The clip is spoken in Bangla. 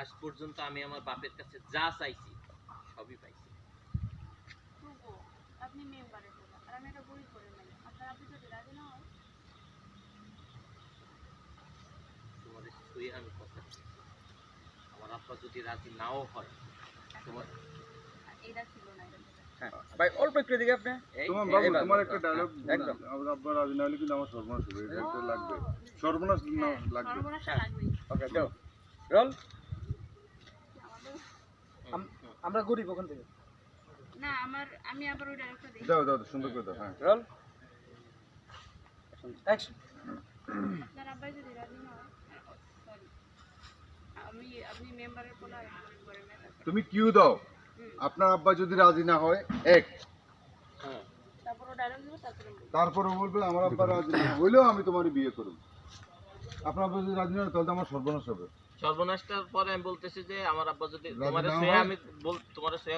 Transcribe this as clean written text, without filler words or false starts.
আজ পর্যন্ত আমি আমার বাপের কাছে যা চাইছি সবই পাইছি। তবুও আপনি মেম্বারের পোলা আর আমি এটা গরিব করে নাই, আপনার আপনি যদি রাজি না হয়। তোমার শুয়ে আমি কথা দিচ্ছি, আমার আব্বা যদি রাজি নাও হয় তোমার এটা ছিল না, এটা হ্যাঁ ভাই অল্প একটু দিকে আপনি তোমার বাবু এবার তোমার একটা ডায়লগ একদম। আমার আব্বা রাজি না হলে কিন্তু আমার সর্বনাশ হবে, এটা একটা লাগবে, সর্বনাশ না লাগবে। সর্বনাশা লাগবেই। ওকে দাও রোল। আমাদের আমরা গরিব ওখান থেকে না, আমি আবার ওই ডায়লগটা দিই। দাও দাও সুন্দর করে দাও। হ্যাঁ রোল অ্যাকশন। আপনার আব্বাই যদি রাজি না হয়, সরি, আপনি মেম্বারের পোলা আর গরিব করে নাই, তুমি কিউ দাও, আপনার আব্বা যদি রাজি না হয় এক, তারপর ও ডায়লগ দিব, তারপরে বলবো। তারপরে বলবে আমার আব্বা রাজি না হইলেও আমি তোমার বিয়ে করব। আপনার আব্বা যদি রাজি না হয় তাহলে তো আমার সর্বনাশ হবে। সর্বনাশটার পরে আমি বলতেছি যে আমার আব্বা যদি রাজি তোমার না শুয়ে হয়? আমি তোমার শুয়ে